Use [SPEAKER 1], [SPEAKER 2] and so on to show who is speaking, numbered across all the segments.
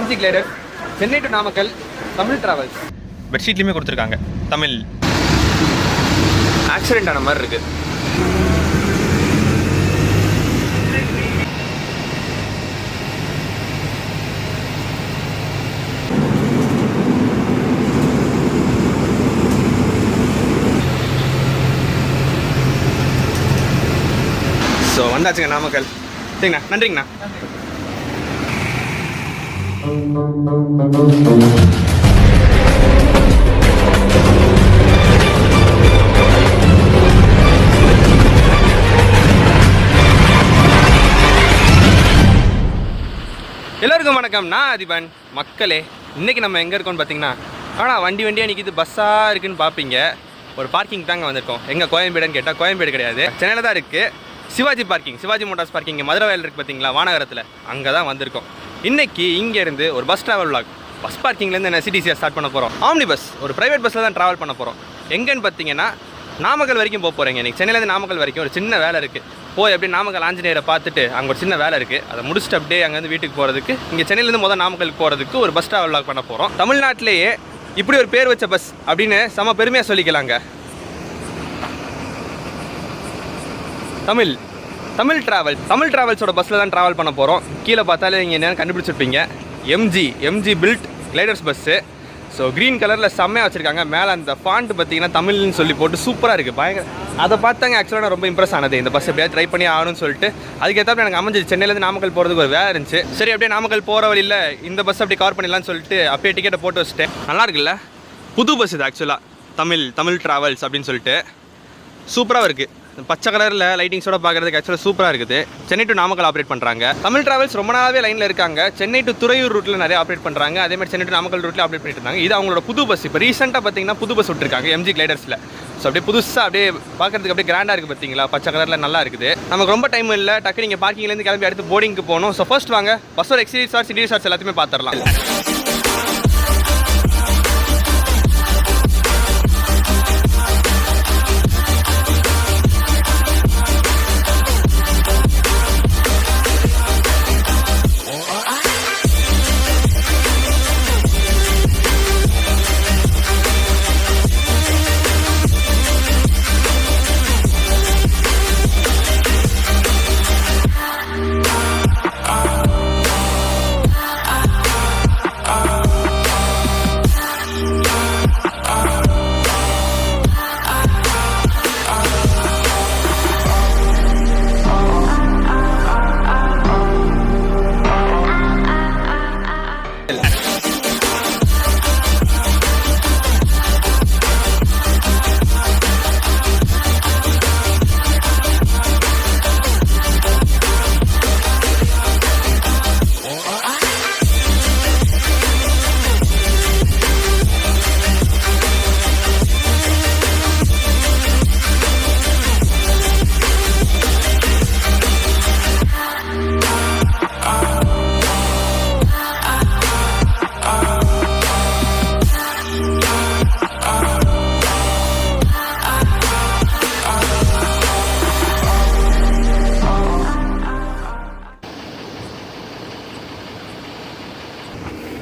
[SPEAKER 1] MG glider, Chennai to Namakkal, Tamil travels. பெட்ஷீட்லேயுமே கொடுத்துருக்காங்க Tamil. Accident ஆன மாதிரி இருக்குது. ஸோ வந்தாச்சுங்க நாமக்கல். சரிங்கண்ணா, நன்றிங்கண்ணா. எல்லாருக்கும் வணக்கம், நான் அதிபன். மக்களே, இன்றைக்கி நம்ம எங்கே இருக்கோம்னு பார்த்தீங்கன்னா, ஆனால் வண்டியாக நிற்கிது, பஸ்ஸாக இருக்குதுன்னு பார்ப்பீங்க. ஒரு பார்க்கிங் தாங்க வந்திருக்கோம். எங்கே கோயம்பேடுன்னு கேட்டால் கோயம்பேடு கிடையாது, சென்னையில் தான் இருக்குது. Sivaji parking, Sivaji Motors parking Madurai வயல் இருக்குது பார்த்தீங்களா, வானகரத்தில். அங்கே தான் வந்திருக்கோம். இன்றைக்கி இங்கேருந்து ஒரு பஸ் ட்ராவல் விளாக். பஸ் பார்க்கிங்லேருந்து என்ன சிடிசியாக ஸ்டார்ட் பண்ண போகிறோம். ஆம்னி பஸ், ஒரு ப்ரைவேட் பஸ்ஸில் தான் ட்ராவல் பண்ண போகிறோம். எங்கேன்னு பார்த்தீங்கன்னா நாமக்கல் வரைக்கும் போக போகிறேங்க. இன்றைக்கி சென்னையிலேருந்து நாமக்கல் வரைக்கும் ஒரு சின்ன வேலை இருக்குது. போய் அப்படியே நாமக்கல் ஆஞ்சநேயரை பார்த்துட்டு அங்கே ஒரு சின்ன வேலை இருக்குது, அதை முடிச்சுட்டு அப்படியே அங்கேருந்து வீட்டுக்கு போகிறதுக்கு, இங்கே சென்னையிலேருந்து முதல் நாமக்கலுக்கு போகிறதுக்கு ஒரு பஸ் ட்ராவல் விளாக் பண்ண போகிறோம். தமிழ்நாட்டிலேயே இப்படி ஒரு பேர் வச்ச பஸ் அப்படின்னு செம பெருமையாக சொல்லிக்கலாங்க. தமிழ் டிராவல்ஸோட பஸ்ஸில் தான் ட்ராவல் பண்ண போகிறோம். கீழே பார்த்தாலே நீங்கள் என்ன கண்டுபிடிச்சிருப்பீங்க, MG build gliders bus. So green கலரில் செம்மையாக வச்சுருக்காங்க. மேலே அந்த ஃபாண்ட் பார்த்தீங்கன்னா தமிழ்னு சொல்லி போட்டு சூப்பராக இருக்குது, பயங்கர. அதை பார்த்தாங்க ஆக்சுவலாக நான் ரொம்ப இம்ப்ரெஸ் ஆனது. இந்த பஸ் எப்படியாவது ட்ரை பண்ணி ஆகணும்னு சொல்லிட்டு அதுக்கேற்ற எனக்கு அமைஞ்சிச்சு. சென்னையிலேருந்து நாமக்கல் போகிறதுக்கு ஒரு வேலை இருந்துச்சு. சரி, அப்படியே நாமக்கல் போகிற வழியில் இந்த பஸ் அப்படி கவர் பண்ணிடலான்னு சொல்லிட்டு அப்பயே டிக்கெட்டை போட்டு வச்சுட்டேன். நல்லா இருக்குல்ல, புது பஸ் இது ஆக்சுவலாக. தமிழ் டிராவல்ஸ் அப்படின்னு சொல்லிட்டு சூப்பராக இருக்குது. பச்சை கலரில் லைட்டிங்ஸோட பார்க்குறதுக்கு ஆக்சுவலாக சூப்பராக இருக்குது. சென்னை டு நாமக்கல் ஆப்ரேட் பண்ணுறாங்க. தமிழ் டிராவல்ஸ் ரொம்ப நாளாகவே லைனில் இருக்காங்க. சென்னை டு துறையூர் ரூட்டில் நிறைய ஆப்ரேட் பண்ணுறாங்க. அதேமாதிரி சென்னை டு நாமக்கல் ரூட்டில் ஆப்ரேட் பண்ணிட்டு இருந்தாங்க. இது அவங்களோட புது பஸ். இப்போ ரீசெண்டாக பார்த்தீங்கன்னா புது பஸ் விட்டுருக்காங்க எம்ஜி கிளைடர்ஸில். ஸோ அப்படியே புதுசாக அப்படியே பார்க்குறதுக்கு அப்படியே கிராண்டாக இருக்குது பார்த்தீங்களா, பச்சை கலரில் நல்லா இருக்குது. நமக்கு ரொம்ப டைம் இல்லை, டக்கு நீங்கள் பார்க்கிங்லேருந்து கிளம்பி அடுத்து போர்டிங்க்கு போகணும். ஸோ ஃபர்ஸ்ட் வாங்க பஸ்ஸோட எக்ஸ்டீரியர் ஷார்ட்ஸ், இன்டீரியர் ஷார்ட்ஸ் எல்லாத்தையுமே பார்த்துடலாம்.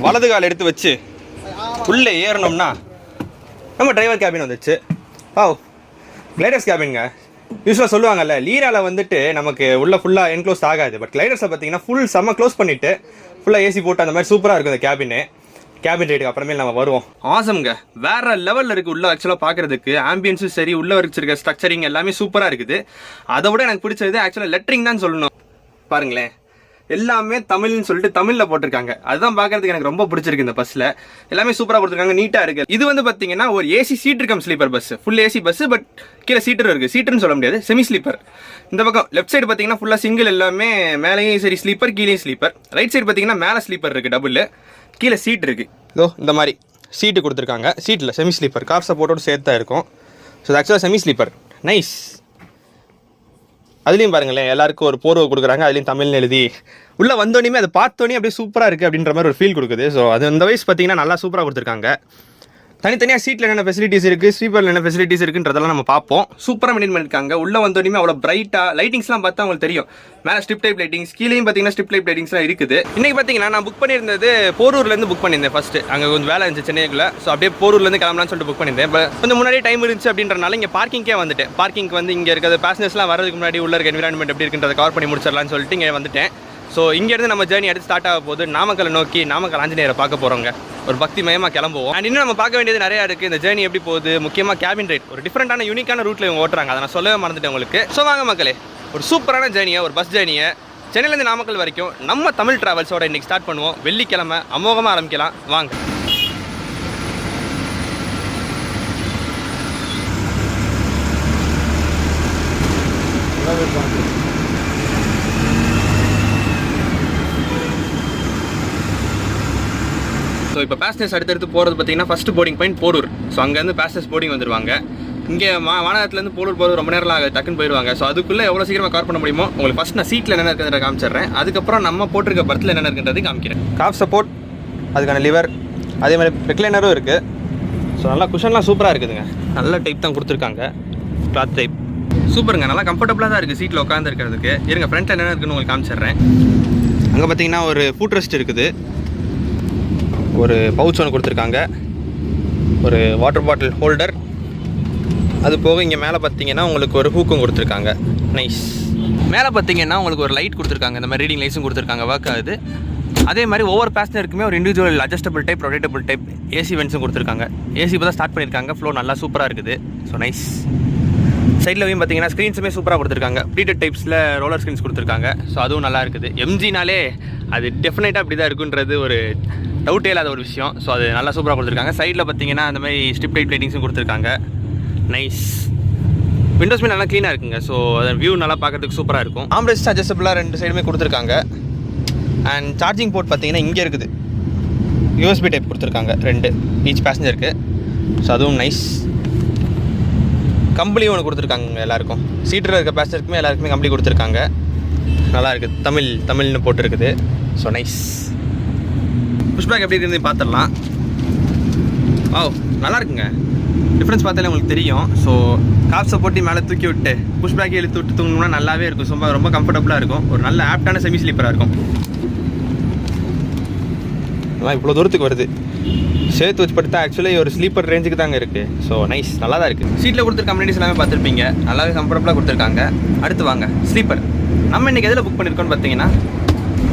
[SPEAKER 1] வலது கால் எடுத்து வச்சு உள்ளே ஏறணும்னா நம்ம டிரைவர் கேபின் வந்துச்சு. கிளைடர்ஸ் கேபின்ங்க. யூஸ்வலாக சொல்லுவாங்கல்ல, லீராவில் வந்துட்டு நமக்கு உள்ள ஃபுல்லாக என்க்ளோஸ் ஆகாது. பட் கிளைடர்ஸை பார்த்தீங்கன்னா ஃபுல் செம்ம க்ளோஸ் பண்ணிவிட்டு ஃபுல்லாக ஏசி போட்டு அந்த மாதிரி சூப்பராக இருக்கும் இந்த கேபின் ரேட்டுக்கு அப்புறமேல் நம்ம வருவோம். ஆசம்ங்க, வேற லெவலில் இருக்குது. உள்ள ஆக்சுவலாக பார்க்குறதுக்கு ஆம்பியன்ஸும் சரி, உள்ள வச்சிருக்க ஸ்ட்ரக்சரிங் எல்லாமே சூப்பராக இருக்குது. அதை விட எனக்கு பிடிச்சது ஆக்சுவலாக லெட்டரிங் தான் சொல்லணும். பாருங்களேன், எல்லாமே தமிழ்னு சொல்லிட்டு தமிழில் போட்டிருக்காங்க. அதுதான் பார்க்கறதுக்கு எனக்கு ரொம்ப பிடிச்சிருக்கு. இந்த பஸ்ஸில் எல்லாமே சூப்பராக கொடுத்துருக்காங்க, நீட்டாக இருக்குது. இது வந்து பார்த்தீங்கன்னா ஒரு AC seater come sleeper bus, full AC bus. But கீழே சீட்டர் இருக்குது. சீட்டர்னு சொல்ல முடியாது, செமி ஸ்லீப்பர். இந்த பக்கம் லெஃப்ட் சைடு பார்த்தீங்கன்னா ஃபுல்லாக சிங்கிள், எல்லாமே மேலேயும் சரி ஸ்லீப்பர், கீழேயும் ஸ்லீப்பர். ரைட் சைடு பார்த்தீங்கன்னா மேலே ஸ்லீப்பர் இருக்குது, டபுள். கீழே சீட் இருக்குது. இதோ இந்த மாதிரி சீட்டு கொடுத்துருக்காங்க. சீட்டில் செமி ஸ்லீப்பர், கார் சப்போர்ட்டோடு சேர்த்து தான் இருக்கும். ஸோ இது ஆக்சுவலாக செமி ஸ்லீப்பர், நைஸ். அதுலேயும் பாருங்களேன், எல்லாருக்கும் ஒரு போர்வை கொடுக்குறாங்க. அதுலேயும் தமிழ்னு எழுதி உள்ளே வந்தோடனே அதை பார்த்தோன்னே அப்படியே சூப்பராக இருக்குது அப்படின்ற மாதிரி ஒரு ஃபீல் கொடுக்குது. ஸோ அது அந்த வயசு பார்த்தீங்கன்னா நல்லா சூப்பராக கொடுத்துருக்காங்க. தனித்தனியாக சீட்டில் என்னென்ன ஃபெசிலிட்டிஸ் இருக்குது, ஸ்லீப்பரில் என்ன ஃபெசிலிட்டிஸ் இருக்குன்றதெல்லாம் நம்ம பார்ப்போம். சூப்பராக மெயின்டைன் பண்ணியிருக்காங்க. உள்ளே வந்தோடனே அவ்வளோ பிரைட்டாக லைட்டிங்ஸ்லாம் பார்த்தா உங்களுக்கு தெரியும். மேலே ஸ்ட்ரிப் டைப் லைட்டிங்ஸ், கீழேயும் பார்த்தீங்கன்னா ஸ்ட்ரிப் டைப் லைட்டிங்ஸ்லாம் இருக்குது. இன்றைக்கி பார்த்தீங்கன்னா நான் புக் பண்ணியிருந்தது போரூர்லேருந்து புக் பண்ணியிருந்தேன். ஃபஸ்ட்டு அங்கே கொஞ்சம் வேலை இருந்துச்சு சென்னைக்குள்ளே. ஸோ அப்படியே போரூர்லேருந்து கிளம்பலான்னு சொல்லிட்டு புக் பண்ணியிருந்தேன். இப்போ கொஞ்சம் முன்னாடியே டைம் இருந்துச்சு அப்படின்றனால இங்கே பார்க்கிங்கே வந்துட்டேன். பார்க்கிங்க்கு வந்து இங்கே இருக்கிற பேசஞ்சர்ஸ்லாம் வரதுக்கு முன்னாடி உள்ள இருக்க என்விரான்மெண்ட் எப்படி இருக்குன்றதை கவர் பண்ணி முடிச்சிடலாம்னு சொல்லிட்டு இங்கே வந்துட்டேன். ஸோ இங்கேருந்து நம்ம ஜேர்னி அடுத்து ஸ்டார்ட் ஆக போது நாமக்கலை நோக்கி நாமக்கல் ஆஞ்சநேயரை பார்க்க போகிறோங்க. ஒரு பக்தி மயமாக கிளம்புவோம். அண்ட் இன்னும் நம்ம பார்க்க வேண்டியது நிறையா இருக்குது. இந்த ஜேர்னி எப்படி போகுது, முக்கியமாக கேபின் ரைட் ஒரு டிஃப்ரெண்டான யூனிக்கான ரூட்டில் இவங்க ஓட்டுறாங்க. அதை நான் சொல்லவே மறந்துட்டேன் உங்களுக்கு. ஸோ வாங்க மக்களே, ஒரு சூப்பரான ஜேர்னியை, ஒரு பஸ் ஜேர்னியை சென்னையிலேருந்து நாமக்கல் வரைக்கும் நம்ம தமிழ் டிராவல்ஸோட இன்றைக்கி ஸ்டார்ட் பண்ணுவோம். வெள்ளிக்கிழமை அமோகமாக ஆரம்பிக்கலாம். வாங்க. ஸோ இப்போ பேசஞ்சர்ஸ் அடுத்தடுத்து போகிறது பார்த்தீங்கன்னா first boarding point Porur. So அங்கேருந்து பேசஞ்சர்ஸ் போர்டிங் வந்துடுவாங்க. இங்கே வானகத்துலேருந்து போரூர் போகிறது ரொம்ப நேரம் ஆகுது, டக்குன்னு போயிடுவாங்க. ஸோ அதுக்குள்ளே எவ்வளோ சீக்கிரமாக கவர் பண்ண முடியுமோ உங்களுக்கு ஃபஸ்ட் நான் சீட்டில் என்ன இருக்குதுன்ற காமிச்சிடுறேன். அதுக்கப்புறம் நம்ம போட்டிருக்க பர்த்தில் என்ன இருக்குன்றது காமிக்கிறேன். காஃப் சப்போர்ட், அதுக்கான லிவர், அதே மாதிரி ரெக்லைனரும் இருக்குது. ஸோ நல்லா குஷன்லாம் சூப்பராக இருக்குதுங்க. நல்ல டைப் தான் கொடுத்துருக்காங்க, கிளாத் டைப் சூப்பருங்க. நல்லா கம்ஃபர்டபுளாக தான் இருக்குது சீட்டில் உட்காந்து இருக்கிறதுக்கு. இருங்க ஃப்ரண்ட்டில் என்னென்ன இருக்குன்னு உங்களுக்கு காமிச்சிடுறேன். அங்கே பார்த்தீங்கன்னா ஒரு ஃபுட் ரெஸ்ட் இருக்குது, ஒரு பவுச் ஒன்று கொடுத்துருக்காங்க, ஒரு வாட்டர் பாட்டில் ஹோல்டர். அது போக இங்கே மேலே பார்த்தீங்கன்னா உங்களுக்கு ஒரு ஹூக்கும் கொடுத்துருக்காங்க. நைஸ். மேலே பார்த்தீங்கன்னா உங்களுக்கு ஒரு லைட் கொடுத்துருக்காங்க, இந்த மாதிரி ரீடிங் லைட்ஸும் கொடுத்துருக்காங்க, ஒர்க் ஆகுது. அதே மாதிரி ஒவ்வொரு பேசஞ்சருக்குமே ஒரு individual adjustable type, rotatable type AC வென்ட்ஸும் கொடுத்துருக்காங்க. ஏசி இப்போ தான் ஸ்டார்ட் பண்ணியிருக்காங்க. ஃப்ளோ நல்லா சூப்பராக இருக்குது. So nice. சைட்லவையும் பார்த்தீங்கன்னா ஸ்க்ரீன்ஸுமே சூப்பராக கொடுத்துருக்காங்க. ப்ளீட்டட் டைப்ஸில் ரோலர் ஸ்க்ரீன்ஸ் கொடுத்துருக்காங்க. ஸோ அதுவும் நல்லா இருக்குது. எம்ஜினாலே அது டெஃபினட்டாக அப்படி தான் இருக்குன்றது ஒரு டவுட்டே இல்லாத ஒரு விஷயம். ஸோ அது நல்லா சூப்பராக கொடுத்துருக்காங்க. சைடில் பார்த்தீங்கன்னா அந்த மாதிரி ஸ்ட்ரிப் லைட் லைட்டிங்ஸும் கொடுத்துருக்காங்க. நைஸ். விண்டோஸ்மே நல்லா க்ளீனாக இருக்குங்க. ஸோ அது வியூ நல்லா பார்க்குறதுக்கு சூப்பராக இருக்கும். ஆம்ரெஸ்ட் அட்ஜஸ்டபிளாக ரெண்டு சைடுமே கொடுத்துருக்காங்க. அண்ட் சார்ஜிங் போர்ட் பார்த்தீங்கன்னா இங்கே இருக்குது. யூஎஸ்பி டைப் கொடுத்துருக்காங்க ரெண்டு ஈச் பேசஞ்சருக்கு. ஸோ அதுவும் நைஸ். கம்பளி ஒன்று கொடுத்துருக்காங்க எல்லாருக்கும். சீட்டில் இருக்க பேசஞ்சருக்குமே எல்லாருக்குமே கம்பளி கொடுத்துருக்காங்க. நல்லா இருக்குது. தமிழ்னு போட்டுருக்குது. So nice. புஷ்பேக் எப்படி இருக்குன்னு பார்த்துடலாம். ஓ நல்லா இருக்குங்க. டிஃப்ரென்ஸ் பார்த்தாலே உங்களுக்கு தெரியும். ஸோ காஃப் சப்போர்ட்டி மேலே தூக்கி விட்டு புஷ்பேக் இழுத்து விட்டு தூங்கணும்னா நல்லாவே இருக்கும். ரொம்ப கம்ஃபர்டபுளாக இருக்கும். ஒரு நல்ல ஆப்டான செமி ஸ்லீப்பராக இருக்கும். அதான் இவ்வளோ தூரத்துக்கு வருது. சேர்த்து வச்சு படுத்தா ஆக்சுவலி ஒரு ஸ்லீப்பர் ரேஞ்சுக்கு தாங்க இருக்குது. ஸோ நைஸ், நல்லா தான் இருக்குது. சீட்டில் கொடுத்துருக்க கம்யூனிட்டிஸ் எல்லாமே பார்த்துருப்பீங்க. நல்லாவே கம்ஃபர்டபுளாக கொடுத்துருக்காங்க. அடுத்து வாங்க ஸ்லீப்பர். நம்ம இன்றைக்கி எதில் புக் பண்ணியிருக்கோன்னு பார்த்தீங்கன்னா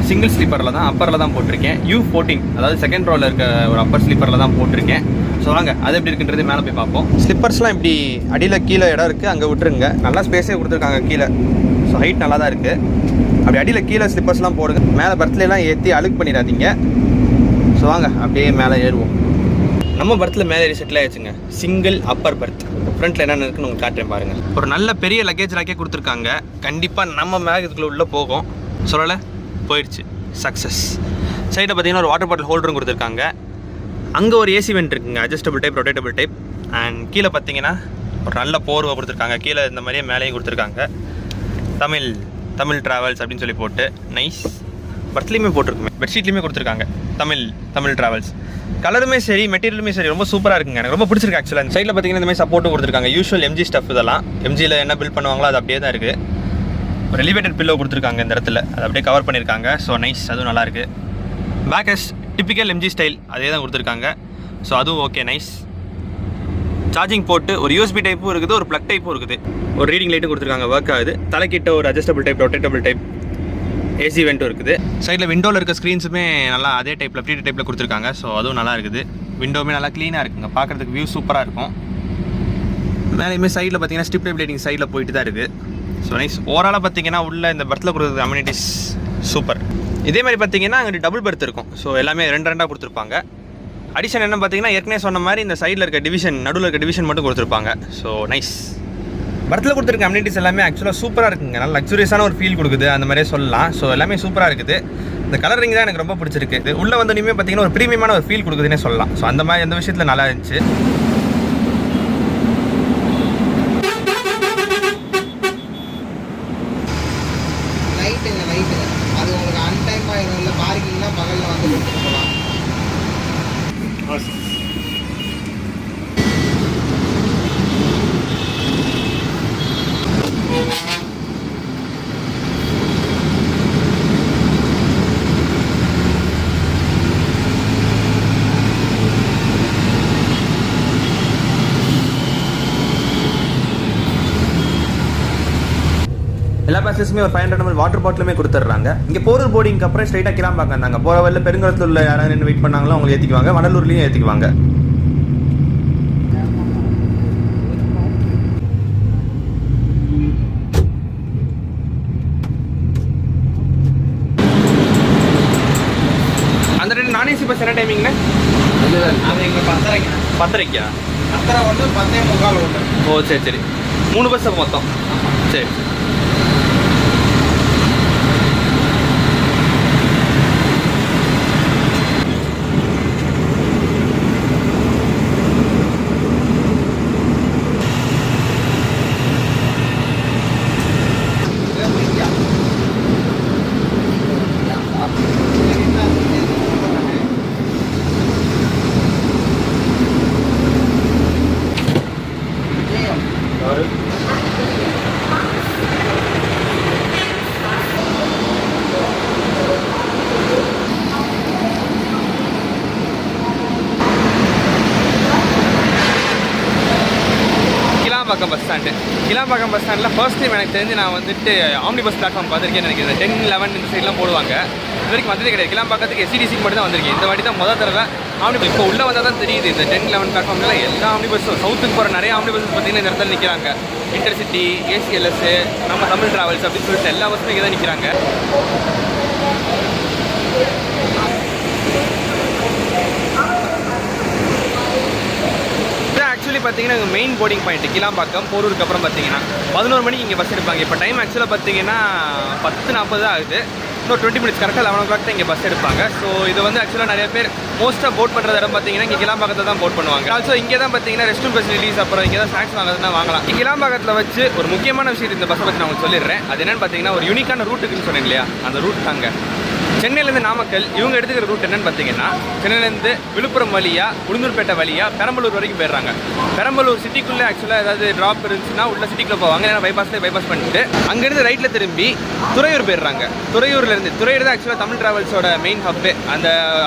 [SPEAKER 1] சிங்கிள் ஸ்லீப்பரில் தான், அப்பரில் தான் போட்டிருக்கேன். U14, அதாவது செகண்ட் ரோவில் இருக்க ஒரு அப்பர் ஸ்லீப்பரில் தான் போட்டிருக்கேன். ஸோ வாங்க அது எப்படி இருக்குன்றது மேலே போய் பார்ப்போம். ஸ்லிப்பர்ஸ்லாம் இப்படி அடியில் கீழே இடம் இருக்குது, அங்கே விட்டுருங்க. நல்லா ஸ்பேஸே கொடுத்துருக்காங்க கீழே. ஸோ ஹைட் நல்லா தான் இருக்குது. அப்படி அடியில் கீழே ஸ்லிப்பர்ஸ்லாம் போடுங்க. மேலே பர்த்லாம் ஏற்றி அழுக்கு பண்ணிடாதீங்க. ஸோ வாங்க அப்படியே மேலே ஏறுவோம். நம்ம பர்த்தில் மேலே ஏறி செட்டில் ஆயிடுச்சுங்க. Single upper berth. ஃப்ரண்ட்டில் என்னென்ன இருக்குன்னு உங்களுக்கு காட்டுறேன் பாருங்கள். ஒரு நல்ல பெரிய லக்கேஜ் ராக்கே கொடுத்துருக்காங்க. கண்டிப்பாக நம்ம மேலே இதுக்குள்ளே உள்ளே போகும். சொல்லலை, போயிடுச்சு, சக்ஸஸ். சைடில் பார்த்தீங்கன்னா ஒரு வாட்டர் பாட்டில் ஹோல்டரும் கொடுத்துருக்காங்க. அங்கே ஒரு ஏசி வென்ட் இருக்குங்க, adjustable type, rotatable type. And கீழே பார்த்தீங்கன்னா ஒரு நல்ல போர்வை கொடுத்துருக்காங்க. கீழே இந்த மாதிரியே மேலேயும் கொடுத்துருக்காங்க. தமிழ் ட்ராவல்ஸ் அப்படின்னு சொல்லி போட்டு நைஸ். பர்த்லேயுமே போட்டிருக்குமே, பெட்ஷீட்லேயுமே கொடுத்துருக்காங்க தமிழ் ட்ராவல்ஸ். கலருமே சரி, மெட்டீரியலுமே சரி, ரொம்ப சூப்பராக இருக்குங்க. எனக்கு ரொம்ப பிடிச்சிருக்கு ஆக்சுவலாக. அந்த சைடில் பார்த்தீங்கன்னா இந்த மாதிரி சப்போர்ட்டும் கொடுத்துருக்காங்க. யூஷுவல் எம்ஜி ஸ்டஃப் இதெல்லாம். எம்ஜியில் என்ன பில்ட் பண்ணுவாங்களோ அது அப்படியே தான் இருக்குது. ஒரு எலிவேட்டட் பில்லோ கொடுத்துருக்காங்க இந்த இடத்துல, அதை அப்படியே கவர் பண்ணியிருக்காங்க. ஸோ நைஸ், அதுவும் நல்லாயிருக்கு. Back rest typical MG style அதே தான் கொடுத்துருக்காங்க. ஸோ அதுவும் ஓகே, நைஸ். சார்ஜிங் போட்டு ஒரு யூஎஸ்பி டைப்பும் இருக்குது, ஒரு ப்ளக் டைப்பும் இருக்குது. ஒரு ரீடிங் லைட்டும் கொடுத்துருக்காங்க, ஒர்க் ஆகுது. தலைக்கிட்ட ஒரு adjustable type, rotatable type AC வென்ட்டும் இருக்குது. சைடில் விண்டோவில் இருக்க ஸ்க்ரீன்ஸுமே நல்லா அதே டைப்பில், ப்ளீட்டட் டைப்பில் கொடுத்துருக்காங்க. ஸோ அதுவும் நல்லா இருக்குது. விண்டோவுமே நல்லா க்ளீனாக இருக்குங்க, பார்க்குறதுக்கு வியூ சூப்பராக இருக்கும். மேலேயுமே சைடில் பார்த்தீங்கன்னா ஸ்ட்ரிப் டைப் லைட்டிங் சைடில் போயிட்டு தான் இருக்குது. So nice. ஓவராலாக பார்த்தீங்கன்னா உள்ள இந்த பர்த்தில் கொடுக்குற அம்யூனிட்டிஸ் சூப்பர். இதே மாதிரி பார்த்தீங்கன்னா அங்கே டபுள் பெர்த் இருக்கும். ஸோ எல்லாமே ரெண்டாக கொடுத்துருப்பாங்க. அடிஷன் என்ன பார்த்தீங்கன்னா ஏற்கனவே சொன்ன மாதிரி இந்த சைடில் இருக்க டிவிஷன், நடுவில் இருக்க டிவிஷன் மட்டும் கொடுத்துருப்பாங்க. So nice. பர்த்தில் கொடுத்துருக்க அம்யூனிட்டிஸ் எல்லாமே ஆக்சுவலாக சூப்பராக இருக்குங்க. நல்லா லக்ஸுரியஸான ஒரு ஃபீல் கொடுக்குது, அந்த மாதிரியே சொல்லலாம். ஸோ எல்லாமே சூப்பராக இருக்குது. இந்த கலரிங் தான் எனக்கு ரொம்ப பிடிச்சிருக்கு. இது உள்ளே வந்து இனிமேல் பார்த்தீங்கன்னா ஒரு ப்ரீமியமான ஒரு ஃபீல் கொடுக்குதுன்னே சொல்லலாம். ஸோ அந்த மாதிரி எந்த விஷயத்தில் நல்லா இருந்துச்சு.
[SPEAKER 2] அது உங்களுக்கு அன்டைமாக இல்லை, பார்க்கிங்னா பகலில் வந்து கொடுத்துட்டு போகலாம்.
[SPEAKER 1] எல்லா பேசஸுமே ஒரு 500 ml வாட்டர் பாட்டிலுமே கொடுத்துட்றாங்க. இங்கே போரூர் போர்டிங்க்கு அப்புறம் ஸ்ட்ரைட்டாக கிளாம்பாக்கம் இருந்தாங்க. போகிற வழியில் பெருங்குளத்தில் உள்ள யாராவது நின்று வெயிட் பண்ணாங்களோ அவங்க ஏற்றிக்குவாங்க, வடலூர்லேயும் ஏற்றிக்குவாங்க. அந்த ரெண்டு நான்-ஏசி பஸ் என்ன டைமிங்ண்ணே?
[SPEAKER 2] அது எங்களுக்கு 10:30.
[SPEAKER 1] 10:30
[SPEAKER 2] 10:30 ஒன்று 10:45 ஒன்று.
[SPEAKER 1] ஓ சரி சரி, 3 பஸ் மொத்தம். சரி. Kilambakkam bus stand. Kilambakkam bus ஸ்டாண்டில் ஃபர்ஸ்ட் டைம் எனக்கு தெரிஞ்சு நான் வந்துட்டு ஆம்னி பஸ் பிளாட்ஃபார்ம் பார்த்துருக்கேன்னு நினைக்கிறேன். 10, 11 இந்த சைட்லாம் போடுவாங்க. இது வரைக்கும் வந்ததே கிடையாது. கிளாம்பாக்கத்துக்கு SCDCக்கு மட்டும் தான் வந்திருக்கேன். இந்த வாட்டி தான் முதல் தடவை ஆம்னி பஸ். இப்போ உள்ளே வந்தால் தான் தெரியுது இந்த 10, 11 பிளாட்ஃபார்ம்லாம் எல்லா ஆம்னி பஸ்ஸும் சவுத்துக்கு போகிற நிறைய ஆம்னி பஸ் பார்த்தீங்கன்னா இந்த இடத்துல நிற்கிறாங்க. இன்டர்சிட்டி, ACLS, நம்ம தமிழ் டிராவல்ஸ் அப்படின்னு சொல்லிட்டு எல்லா பஸ்ஸும் இங்கே தான் நிற்கிறாங்க. ஆக்சுவலி பார்த்தீங்கன்னா மெயின் போர்டிங் பாயிண்ட் கிளாம்பாக்கம் போரூருக்கு அப்புறம் பார்த்தீங்கன்னா 11 மணிக்கு இங்கே பஸ் எடுப்பாங்க. இப்போ டைம் ஆக்சுவலாக பார்த்தீங்கன்னா 10:40 தான் ஆகுது. இன்னும் 20 மினிட்ஸ் கரெக்டாக 11 o'clock தான் இங்கே பஸ் எடுப்பாங்க. ஸோ இது வந்து ஆக்சுவலாக நிறைய பேர் மோஸ்ட்டாக போட் பண்ணுற இடம் பார்த்தீங்கன்னா இங்கே கிளாம்பாக்கத்தில் தான் போட் பண்ணுவாங்க. ஆல்சோ இங்கே தான் பார்த்தீங்கன்னா ரெஸ்ட் ரூம் ஃபெசிலிட்டிஸ், அப்புறம் இங்கே தான் ஸ்நாக்ஸ் வாங்குறதுனா வாங்கலாம். கிளாம்பாக்கத்தில் வச்சு ஒரு முக்கியமான விஷயத்தை இந்த பஸ்ஸை பற்றி நான் உங்களுக்கு சொல்லிடுறேன். அது என்னென்னு பார்த்தீங்கன்னா ஒரு யூனிக்கான ரூட் இருக்குன்னு சொன்னேன் இல்லையா, அந்த ரூட் தாங்க. சென்னையிலேருந்து நாமக்கல் இவங்க எடுத்துக்கிற ரூட் என்னென்னு பார்த்தீங்கன்னா, சென்னையிலேருந்து விழுப்புரம் வழியாக, உளுந்தூர்பேட்டை வழியாக பெரம்பலூர் வரைக்கும் போயிடுறாங்க. பெரம்பலூர் சிட்டிக்குள்ளே ஆக்சுவலாக ஏதாவது ட்ராப் இருந்துச்சுன்னா உள்ள சிட்டிக்குள்ளே போவாங்க. ஏன்னா பைபாஸ் பண்ணிட்டு அங்கேருந்து ரைட்டில் திரும்பி துறையூர் போயிடுறாங்க. துறையூர் தான் ஆக்சுவலாக தமிழ் டிராவல்ஸோட மெயின் ஹப்பு.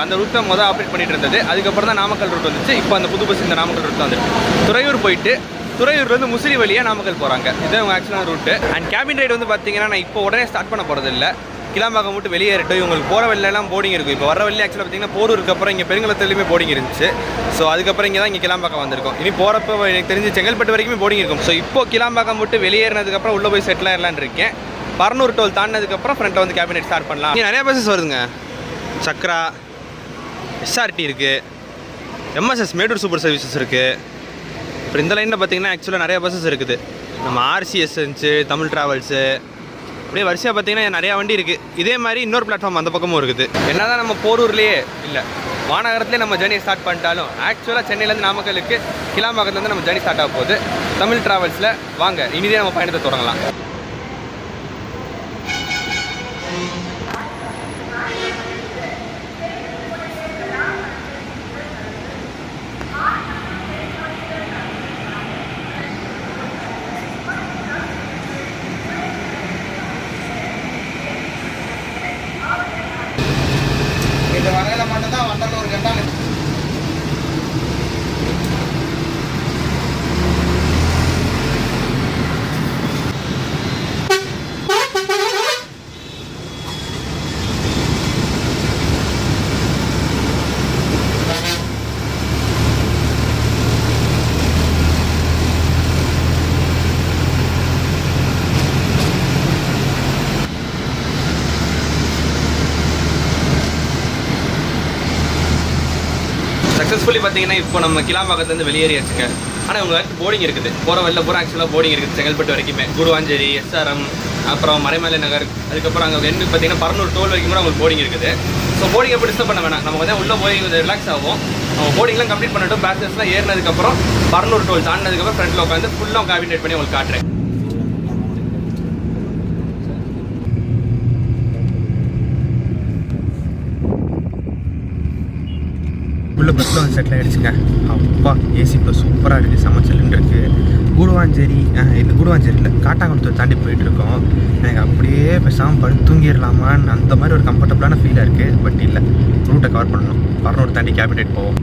[SPEAKER 1] அந்த ரூட்டை ஆப்ரேட் பண்ணிட்டு இருந்தது. அதுக்கப்புறம் தான் நாமக்கல் ரூட் வந்துச்சு. இப்போ அந்த புது பஸ் இந்த நாமக்கல் ரூட் வந்துட்டு துறையூர் போயிட்டு துறையூர்லேருந்து முசிறி வழியாக நாமக்கல் போகிறாங்க. இதுதான் அவங்க ஆக்சுவலான ரூட்டு. அண்ட் கேபின் ரைடு வந்து பார்த்தீங்கன்னா நான் இப்போ உடனே ஸ்டார்ட் பண்ண போகிறது இல்லை. கிளாம்பாக்கம் மட்டும் வெளியேறிட்டு இவங்களுக்கு போகிற வெளிலெல்லாம் போர்டிங் இருக்கும். இப்போ வர வெளியே ஆக்சுவலாக பார்த்தீங்கன்னா போரூருக்கு அப்புறம் இங்கே பெருங்குளத்துலையுமே போர்டிங் இருந்துச்சு. ஸோ அதுக்கப்புறம் இங்கே தான் இங்கே கிளாம்பாக்கம் வந்திருக்கும். இனி போகிறப்ப எனக்கு தெரிஞ்சு செங்கல்பட்டு வரைக்குமே போர்டிங் இருக்கும். ஸோ இப்போ கிளாம்பாக்கம் மட்டும் வெளியேறினதுக்கப்புறம் உள்ளே போய் செட்டில் ஆயிடலான்னு இருக்கேன். பரனூர் டோல் தாண்டினதுக்கப்புறம் ஃப்ரண்ட்டில் வந்து கேபினெட் ஸ்டார்ட் பண்ணலாம். இங்கே நிறைய பஸ்ஸஸ் வருதுங்க. சக்ரா, SRT இருக்குது, MSS மேட்டூர் சூப்பர் சர்வீசஸ் இருக்குது. அப்புறம் இந்த லைனில் பார்த்தீங்கன்னா ஆக்சுவலாக நிறைய பஸ்ஸஸ் இருக்குது. நம்ம RCS இருந்துச்சு, தமிழ் டிராவல்ஸு, அப்படியே வரிசையாக பார்த்தீங்கன்னா நிறையா வண்டி இருக்குது. இதே மாதிரி இன்னொரு பிளாட்ஃபார்ம் அந்த பக்கமும் இருக்குது. என்ன தான் நம்ம போரூர்லேயே இல்லை வானகரத்துலேயே நம்ம ஜர்னி ஸ்டார்ட் பண்ணிட்டாலும் ஆக்சுவலாக சென்னையிலேருந்து நாமக்கலுக்கு கிளாம்பாக்கத்துலேருந்து நம்ம ஜர்னி ஸ்டார்ட் ஆக போகுது. தமிழ் டிராவல்ஸில் வாங்க இனிதே நம்ம பயணத்தை தொடங்கலாம்.
[SPEAKER 2] இந்த வரையில் மட்டும்தான் வண்டலூர் கேட்டால்
[SPEAKER 1] சக்ஸஸ்ஃபுல்லி பார்த்தீங்கன்னா இப்போ நம்ம கிளாம்பாக்கத்துலேருந்து வெளியேறியாச்சுங்க. ஆனால் உங்களுக்கு போர்டிங் இருக்குது. போகிற வெளில பூரா ஆக்சுவலாக போர்டிங் இருக்குது. செங்கல்பட்டு வரைக்குமே, குருவாஞ்சேரி, SRM, அப்புறம் மறைமலை நகர், அதுக்கப்புறம் அங்கே என்ன பார்த்தீங்கன்னா பரனூர் டோல் வரைக்கும் கூட உங்களுக்கு போர்டிங் இருக்குது. ஸோ போர்டிங் எப்படி டிஸ்டர்ப் பண்ண வேணாம். நம்ம வந்து உள்ளே போய் கொஞ்சம் ரிலாக்ஸ் ஆகும். நம்ம போர்டிங்லாம் கம்ப்ளீட் பண்ணிட்டோம். பேசஸ்லாம் ஏறினதுக்கப்புறம் பரனூர் டோல் தாண்டினதுக்கப்புறம் ஃப்ரண்ட்டில் உட்காந்து ஃபுல்லாக காபினேட் பண்ணி உங்களுக்கு காட்டுறேன். உள்ள பஸ்ஸில் வந்து செட்டில் ஆகிடுச்சுங்க. அப்பா ஏசி இப்போ சூப்பராக இருக்குது, சமைச்சல்னு இருக்குது. கூடுவாஞ்சேரி இல்லை கூடுவாஞ்சேரி இல்லை காட்டாங்குளத்தை தாண்டி போயிட்டுருக்கோம். எனக்கு அப்படியே பேசாமல் படுத்து தூங்கிடலாமான்னு அந்த மாதிரி ஒரு கம்ஃபர்டபுளான ஃபீலாக இருக்குது. பட் இல்லை, ரூட்டை கவர் பண்ணணும். பரனூர் தாண்டி கேபினெட் போவோம்.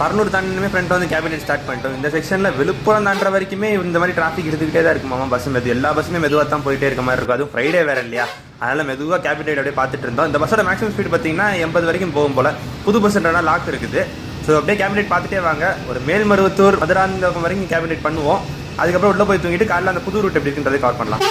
[SPEAKER 1] பரனூர் தாண்டினுமே ஃப்ரெண்ட் வந்து கேபினெட் ஸ்டார்ட் பண்ணிட்டோம். இந்த செக்ஷனில் விழுப்புரம் தாண்டுற வரைக்குமே இந்த மாதிரி டிராஃபிக் இருந்துகிட்டே தான் இருக்குமாமா. பஸ் எல்லா பஸ்ஸுமே மெதுவாக தான் போயிட்டே இருக்க மாதிரி இருக்கும். அதுவும் ஃப்ரைடே வேறு இல்லையா, அதனால் மெதுவாக கேபினெட் அப்படியே பார்த்துட்டு இருந்தோம். இந்த பஸ்ஸோட மேக்ஸிமம் ஸ்பீட் பார்த்தீங்கன்னா 80 வரைக்கும் போகும் போல். புது பஸ்ன்றனா லாக் இருக்குது. ஸோ அப்படியே கேபினெட் பார்த்துட்டே வாங்க. ஒரு மேல்மருவத்தூர் மதுராந்தகம் வரைக்கும் கேபினெட் பண்ணுவோம். அதுக்கப்புறம் உள்ளே போய் தூங்கிட்டு காலையில் அந்த புது ரூட் எப்படி இருக்குன்றதை கவர் பண்ணலாம்.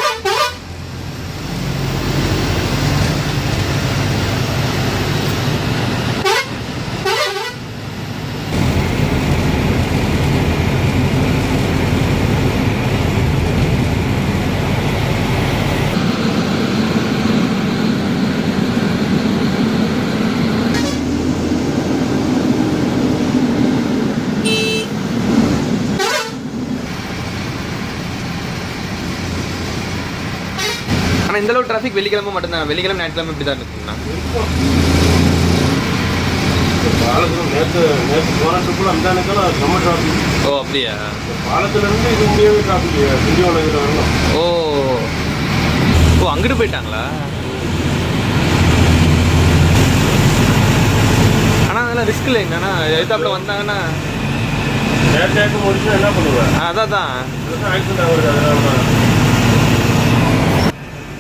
[SPEAKER 1] ஆனால் இந்த அளவு டிராஃபிக் வெள்ளிக்கிழமை மட்டும்தான். வெள்ளிக்கிழமை ஞாயிற்றுக்கிழமை இப்படி தான் இருக்குங்கண்ணா.
[SPEAKER 3] பாலத்தில் நேற்று போன ட்ரிப்பில் அந்த அன்னைக்கெல்லாம் நம்ம டிராஃபிக்.
[SPEAKER 1] ஓ அப்படியா?
[SPEAKER 3] பாலத்துலேருந்து இது முடியவே டிராஃபிக் திண்டிவனம் இதில் வரலாம்.
[SPEAKER 1] ஓ ஓ அங்கிட்டு போயிட்டாங்களா? ஆனால் அதெல்லாம் ரிஸ்க் இல்லை. என்னன்னா எழுத்தாப்புல வந்தாங்கன்னா
[SPEAKER 3] நேற்று முடிச்சுன்னா என்ன பண்ணுவேன்?
[SPEAKER 1] அதான்
[SPEAKER 3] ஆக்சிடென்ட் ஆகுது. அதனால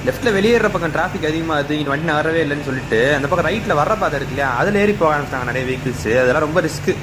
[SPEAKER 1] லெஃப்ட்டில் வெளியேற பக்கம் டிராஃபிக் அதிகமாக இருக்குது, இங்கே வண்டி நகரவே இல்லைன்னு சொல்லிட்டு அந்த பக்கம் ரைட்டில் வர பாதை இருக்கு இல்லையா, அதில் ஏறி போக ஆரம்பிச்சிட்டாங்க நிறைய வெஹிக்கிள்ஸு. அதெல்லாம் ரொம்ப ரிஸ்க்கு.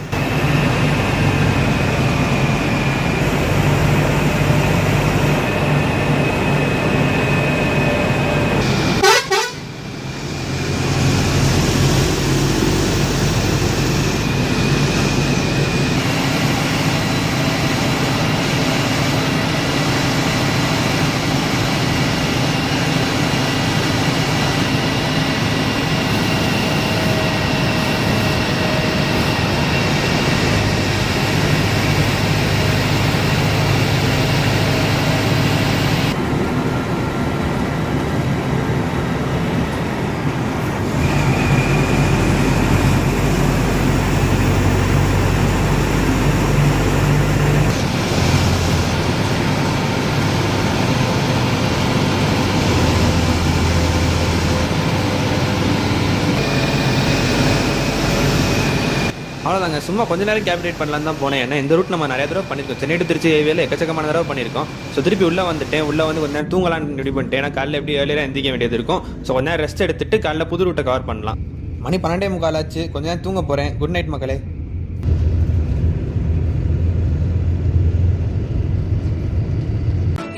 [SPEAKER 1] அவ்வளோதாங்க. சும்மா கொஞ்ச நேரம் கேபினேட் பண்ணலாம் தான் போனேன். ஏன்னா இந்த ரூட் நம்ம நிறைய தடவை பண்ணியிருக்கோம். சென்னை டு திருச்சி ஹைவேல எக்கச்சக்கமான தடவை பண்ணியிருக்கோம். ஸோ திருப்பி உள்ளே வந்துட்டேன். உள்ளே வந்து கொஞ்ச நேரம் தூங்கலான்னு ரெடி பண்ணிட்டேன். ஏன்னா காலையில் எப்படி ஏர்லியாக எந்திரிக்க வேண்டியது இருக்கும். ஸோ கொஞ்ச நேரம் ரெஸ்ட் எடுத்துட்டு காலையில் புது ரூட்டை கவர் பண்ணலாம். மணி 12:45 ஆச்சு. கொஞ்ச நேரம் தூங்க போகிறேன். குட் நைட் மக்களே.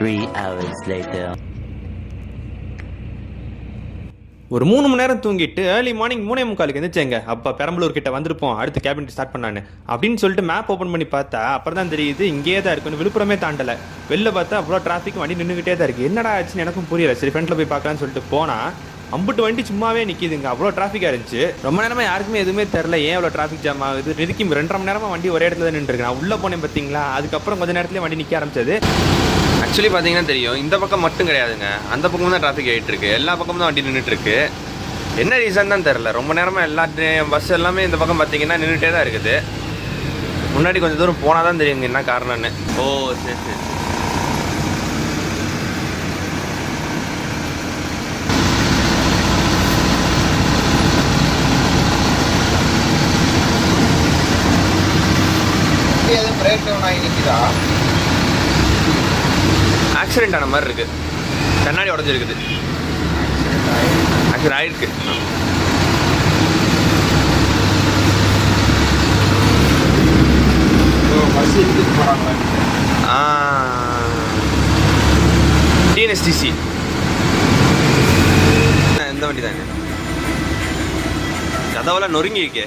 [SPEAKER 4] 3 hours later.
[SPEAKER 1] ஒரு 3 மணி நேரம் தூங்கிட்டு ஏர்லி மார்னிங் 3:45 எந்திரிச்சேங்க. அப்போ பெரம்பலூர் கிட்ட வந்திருப்போம், அடுத்து கேபின் ஸ்டார்ட் பண்ணான்னு அப்படின்னு சொல்லிட்டு மேப் ஓப்பன் பண்ணி பார்த்தா அப்புறம் தான் தெரியுது இங்கேயே தான் இருக்குன்னு. விழுப்புரமே தாண்டலை. வெளில பார்த்தா அவ்வளோ டிராஃபிக், வண்டி நின்றுக்கிட்டே தான் இருக்குது. என்னடா ஆச்சுன்னு எனக்கும் புரியல. சரி ஃப்ரெண்டில் போய் பார்க்கலான்னு சொல்லிட்டு போனால் அம்புட்டு வண்டி சும்மாவே நிற்கிதுங்க. அவ்வளோ டிராஃபிக்காக இருந்துச்சு. ரொம்ப நேரமாக யாருக்குமே எதுவுமே தெரில ஏன் அவ்வளோ டிராஃபிக் ஜாம் ஆகுது. நெருக்கி 2.5 மணி நேரமாக வண்டி ஒரே இடத்துல தான் நின்றுருக்கு. நான் உள்ளே போனேன் பார்த்தீங்களா, அதுக்கப்புறம் கொஞ்சம் நேரத்துலேயே வண்டி நிற்க ஆரம்பிச்சது. ஆக்சுவலி பார்த்தீங்கன்னா தெரியும், இந்த பக்கம் மட்டும் கிடையாதுங்க, அந்த பக்கமும் தான் டிராஃபிக் ஆகிட்டு இருக்கு. எல்லா பக்கமும் தான் வண்டி நின்றுட்டுருக்கு. என்ன ரீசன் தான் தெரில. ரொம்ப நேரமாக எல்லா பஸ் எல்லாமே இந்த பக்கம் பார்த்தீங்கன்னா நின்றுட்டே தான் இருக்குது. முன்னாடி கொஞ்சம் தூரம் போனால் தான் தெரியுங்க என்ன காரணம்னு. ஓ சரி சரி.
[SPEAKER 2] எதுவும் பிரேக் டவுன் ஆகி நிற்குதா?
[SPEAKER 1] ஆக்சிடென்ட் ஆன மாதிரி இருக்குது. கண்ணாடி உடஞ்சிருக்குது. ஆக்சிடென்ட் ஆகிருக்கு.
[SPEAKER 2] பஸ் எடுத்துட்டு போகிறாங்க.
[SPEAKER 1] டிஎன்எஸ்டிசி இந்த வண்டி தாங்க. கதவெல்லாம் நொறுங்கி இருக்கே.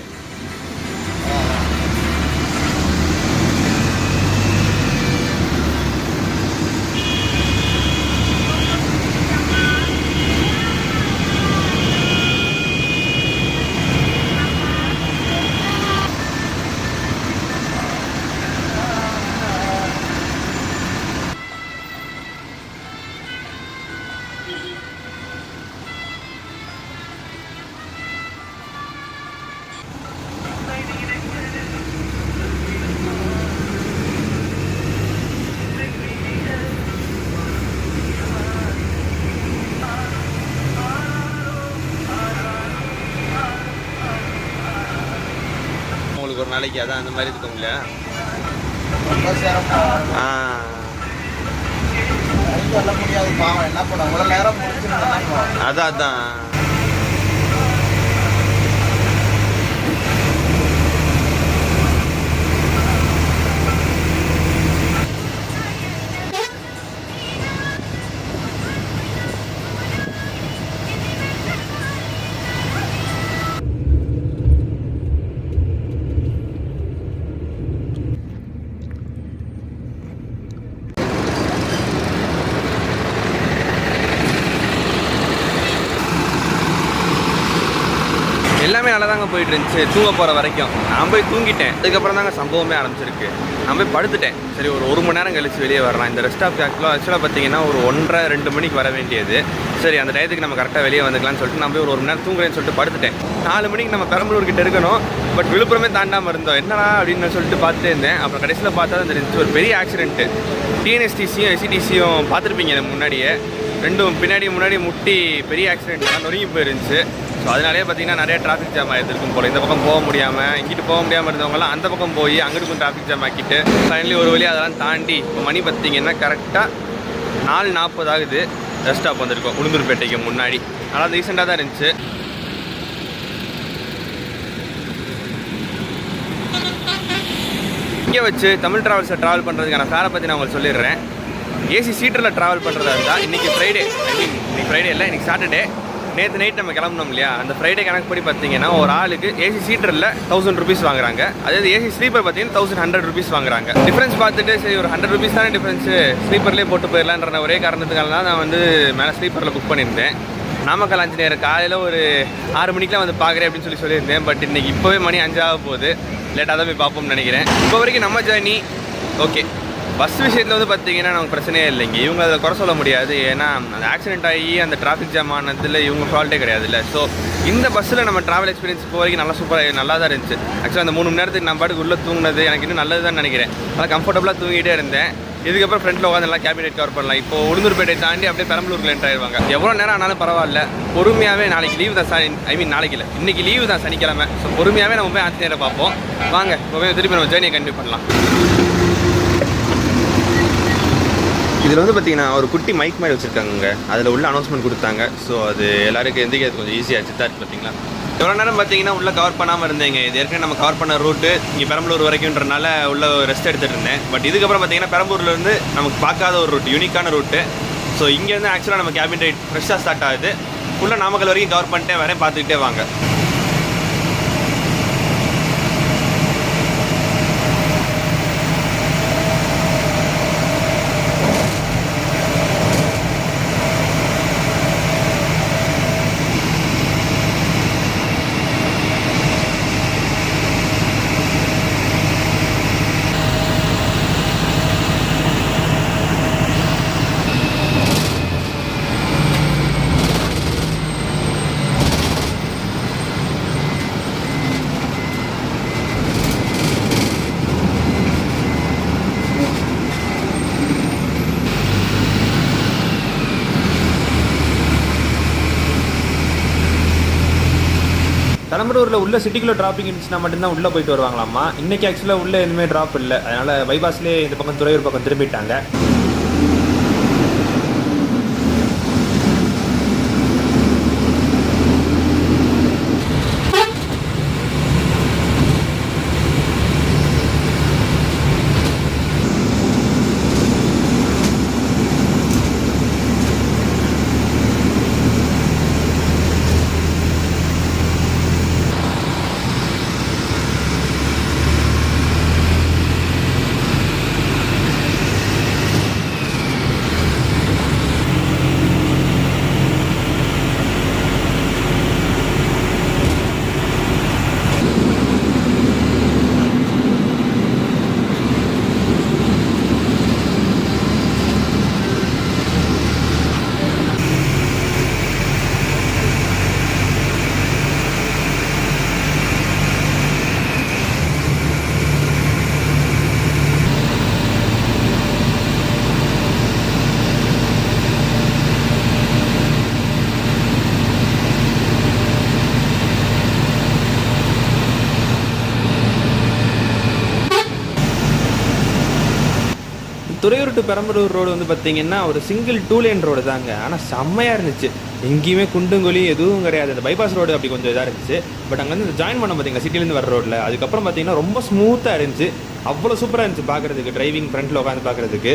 [SPEAKER 1] நாளைக்கு, அதான் அந்த மாதிரி இருக்குங்களா?
[SPEAKER 2] ரொம்ப சிரமம். சொல்ல முடியாது பாவம், என்ன பண்ண அவ்வளோ நேரம் முடிச்சுருந்தாங்க.
[SPEAKER 1] அதான் எல்லாமே நல்லா தாங்க போயிட்டு இருந்துச்சு தூங்க போகிற வரைக்கும். நான் போய் தூங்கிட்டேன். அதுக்கப்புறம் தாங்க சம்பவமே ஆரம்பிச்சிருக்கு. நான் போய் படுத்துட்டேன். சரி ஒரு 1 மணி நேரம் கழிச்சு வெளியே வரலாம். இந்த ரெஸ்ட் ஆஃப் ஆக்சுவலாக பார்த்தீங்கன்னா ஒரு 1:30-2 மணிக்கு வர வேண்டியது. சரி அந்த டயத்துக்கு நம்ம கரெக்டாக வெளியே வந்துக்கலாம்னு சொல்லிட்டு நான் போய் ஒரு 1 மணி நேரம் தூங்குறேன்னு சொல்லிட்டு படுத்துட்டேன். 4 மணிக்கு நம்ம பெரம்பலூர் கிட்ட இருக்கணும். பட் விழுப்புரமே தாண்டாமல் இருந்தோம். என்னடா அப்படின்னு சொல்லிட்டு பார்த்துட்டே இருந்தேன். அப்புறம் கடைசியில் பார்த்தா தான் தெரிஞ்சிச்சு ஒரு பெரிய ஆக்சிடென்ட்டு. டிஎன்எஸ்டிசியும் எஸ்சிடிசியும் பார்த்துருப்பீங்க முன்னாடியே. ரெண்டும் முன்னாடி முட்டி பெரிய ஆக்சிடென்ட்லாம் நொறுங்கி போயிருந்துச்சு. ஸோ அதனாலே பார்த்தீங்கன்னா நிறைய டிராஃபிக் ஜாம் ஆகிருக்கும் போல். இந்த பக்கம் போக முடியாமல் இங்கிட்டு போக முடியாமல் இருந்தவங்களாம் அந்த பக்கம் போய் அங்கிட்டு டிராஃபிக் ஜாம் ஆக்கிட்டு ஃபைனலி ஒரு வழி அதெல்லாம் தாண்டி இப்போ மணி பார்த்தீங்கன்னா கரெக்டாக 4:40 ஆகுது. பஸ் ஸ்டாப் வந்திருக்கோம் உளுந்தூர்பேட்டைக்கு முன்னாடி. நல்லா ரீசெண்டாக தான் இருந்துச்சு. இங்கே வச்சு தமிழ் ட்ராவல்ஸை ட்ராவல் பண்ணுறதுக்கான ஃபேரை பற்றி நான் உங்களுக்கு சொல்லிடுறேன். ஏசி சீட்டரில் ட்ராவல் பண்ணுறதா இருந்தால் இன்றைக்கி ஃப்ரைடே, இன்றைக்கி ஃப்ரைடே இல்லை, இன்றைக்கி சாட்டர்டே. நேற்று நைட் நம்ம கிளம்பணும் இல்லையா, அந்த ஃப்ரைடே கணக்கு படி பார்த்தீங்கன்னா ஒரு ஆளுக்கு ஏசி சீட்டரில் 1000 rupees வாங்குறாங்க. அதாவது ஏசி ஸ்லீப்பர் பார்த்தீங்கன்னா 1100 rupees வாங்குறாங்க. டிஃப்ரென்ஸ் பார்த்துட்டு சரி ஒரு 100 rupees தானே டிஃப்ரென்ஸு, ஸ்லீப்பர்லேயே போட்டு போயிடலான்ற ஒரே காரணத்துக்காக தான் நான் வந்து மேலே ஸ்லீப்பரில் புக் பண்ணியிருந்தேன். நாமக்கல் ஆஞ்சநேயர் காலையில் ஒரு 6 மணிக்கெலாம் வந்து பார்க்குறேன் அப்படின்னு சொல்லியிருந்தேன். பட் இன்றைக்கி இப்போவே மணி 5 ஆக போகுது. லேட்டாக தான் போய் பார்ப்போம்னு நினைக்கிறேன். இப்போ வரைக்கும் நம்ம ஜேர்னி ஓகே. பஸ் விஷயத்தில் வந்து பார்த்தீங்கன்னா நமக்கு பிரச்சனையே இல்லைங்க. இவங்க அதை குறை சொல்ல முடியாது. ஏன்னா அந்த ஆக்சிடென்ட் ஆகி அந்த டிராஃபிக் ஜாம் ஆனதில் இவங்க ஃபால்ட்டே கிடையாது இல்லை. ஸோ இந்த பஸ்ஸில் நம்ம ட்ராவல் எக்ஸ்பீரியன்ஸ் இப்போ வரைக்கும் நல்லா தான் இருந்துச்சு. ஆக்சுவலாக அந்த 3 மணி நேரத்துக்கு நான் பாட்டுக்கு உள்ளே தூங்கினது எனக்கு இன்னும் நல்லது தான் நினைக்கிறேன். நல்லா கம்ஃபர்டபுளாக தூங்கிட்டே இருந்தேன். இதுக்கப்புறம் ஃப்ரண்ட்டில் உட்காந்து நல்லா கேபினெட் கவர் பண்ணலாம். இப்போ உளுந்தூர்பேட்டை தாண்டி அப்படியே பெரம்பலூருக்கு என்ட்ரு ஆயிடுவாங்க. எவ்வளோ நேரம் ஆனாலும் பரவாயில்ல, பொறுமையாகவே நாளைக்கு லீவு தான். நாளைக்கு இல்லை, இன்றைக்கி லீவு தான், சனிக்கிழமை. ஸோ பொறுமையாகவே நம்ம போய் ஆஞ்சநேயரை பார்ப்போம். வாங்க இப்போ திருப்பி நம்ம ஜேர்னியை கண்டினியூ பண்ணலாம். இதில் வந்து பார்த்தீங்கன்னா ஒரு குட்டி மைக் மாதிரி வச்சுருக்காங்க. அதில் உள்ள அனௌன்ஸ்மெண்ட் கொடுத்தாங்க. ஸோ அது எல்லாருக்கும் எந்திரிக்கிறது கொஞ்சம் ஈஸியாக தான் இருக்குது. பார்த்தீங்களா எவ்வளோ நேரம் பார்த்தீங்கன்னா உள்ளே கவர் பண்ணாமல் இருந்தேங்க. இது ஏற்கனவே நம்ம கவர் பண்ண ரூட்டு இங்கே பெரம்பலூர் வரைக்கும்ன்றனால உள்ள ரெஸ்ட் எடுத்துகிட்டு இருந்தேன். பட் இதுக்கப்புறம் பார்த்தீங்கன்னா பெரம்பலூர்லேருந்து நமக்கு பார்க்காத ஒரு ரூட், யூனிக்கான ரூட்டு. ஸோ இங்கேருந்து ஆக்சுவலாக நம்ம கேபின் ரைட் ஃப்ரெஷ்ஷாக ஸ்டார்ட் ஆகுது. ஃபுல்லாக நாமக்கல் வரைக்கும் கவர் பண்ணிட்டே வரேன், பார்த்துக்கிட்டே வாங்க. பெரம்பலூரில் உள்ள சிட்டிக்குள்ளே ட்ராப்பிங் இருந்துச்சுன்னா மட்டும்தான் உள்ளே போயிட்டு வருவாங்களாமா. இன்றைக்கி ஆக்சுவலாக உள்ளே எதுவுமே ட்ராப் இல்லை. அதனால் பைபாஸ்லேயே இந்த பக்கம் துறையூர் பக்கம் திரும்பிட்டாங்க. துறையூர் டு பெரம்பலூர் ரோடு வந்து பார்த்தீங்கன்னா ஒரு சிங்கிள் 2 லேன் ரோடு தாங்க. ஆனால் செம்மையாக இருந்துச்சு. எங்கேயுமே குண்டுங்குழி எதுவும் கிடையாது. அந்த பைபாஸ் ரோடு அப்படி கொஞ்சம் இதாக இருந்துச்சு. பட் அங்கே வந்து ஜாயின் பண்ண பார்த்தீங்களா சிட்டிலேருந்து வர ரோட்டில், அதுக்கப்புறம் பார்த்தீங்கன்னா ரொம்ப ஸ்மூத்தாக இருந்துச்சு. அவ்வளோ சூப்பராக இருந்துச்சு பார்க்குறதுக்கு, டிரைவிங் ஃப்ரண்ட்டில் உட்காந்து பார்க்குறதுக்கு.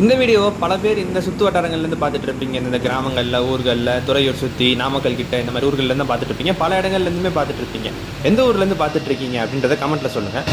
[SPEAKER 1] இந்த வீடியோ பல பேர் இந்த சுற்று வட்டாரங்கள்லேருந்து பார்த்துட்டு இருப்பீங்க. இந்த கிராமங்களில், ஊர்களில், துறையூர் சுற்றி, நாமக்கல் கிட்ட இந்த மாதிரி ஊர்கள்லேருந்து பார்த்துட்டு இருப்பீங்க. பல இடங்கள்லேருந்துமே பார்த்துட்டு இருப்பீங்க. எந்த ஊர்லேருந்து பார்த்துட்டு இருக்கீங்க அப்படின்றத கமெண்ட்டில் சொல்லுங்கள்.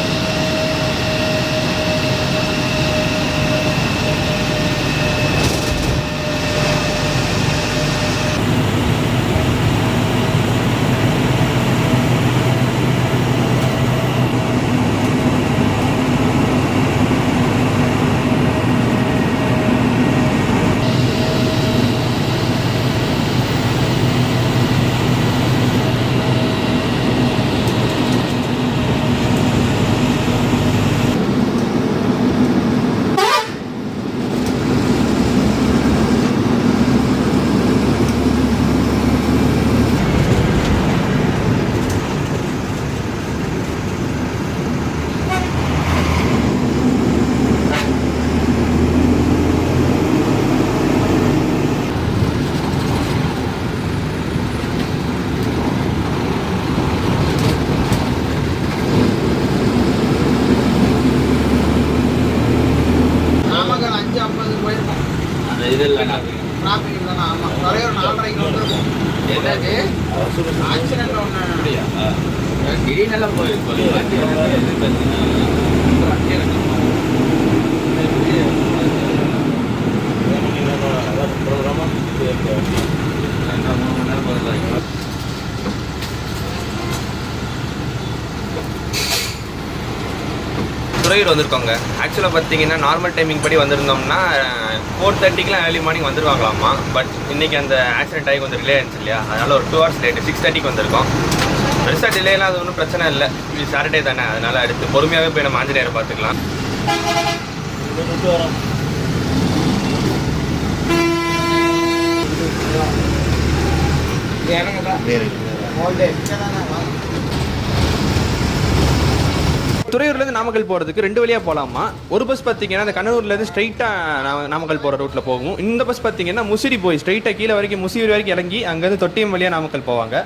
[SPEAKER 2] டிராஃபிக் இல்லைன்னா ஆமாம் துறையூர் 4:30க்கு வந்துருக்கும். என்னது ஆக்சிடென்ட் ஒன்று திடீர்னெல்லாம்
[SPEAKER 1] துறையூர் வந்திருக்கோங்க. ஆக்சுவலாக பார்த்தீங்கன்னா நார்மல் டைமிங் படி வந்திருந்தோம்னா 4:30க்குலாம் ஏர்லி மார்னிங் வந்துருவாங்களாமா. பட் இன்றைக்கி அந்த ஆக்சிடென்ட் ஆகி கொஞ்சம் டிலே ஆயிடுச்சு இல்லையா, அதனால் ஒரு 2 hours லேட்டு 6:30க்கு வந்திருக்கோம். பெருசாக டிலேலாம் அது ஒன்றும் பிரச்சனை இல்லை. இது சாட்டர்டே தானே, அதனால் அடுத்து பொறுமையாகவே போய் நம்ம ஆஞ்சநேயரை பார்த்துக்கலாம். துறையூர்லேருந்து நாமக்கல் போகிறதுக்கு 2 வழியாக போகலாமா. ஒரு பஸ் பார்த்தீங்கன்னா அந்த கண்ணூர்லேருந்து ஸ்ட்ரைட்டாக நாமக்கல் போகிற ரூட்டில் போகும். இந்த பஸ் பார்த்தீங்கன்னா முசிறி போய் ஸ்ட்ரைட்டாக கீழே வரைக்கும் முசிறி வரைக்கும் இறங்கி அங்கேருந்து தொட்டியம் வழியாக நாமக்கல் போவாங்க.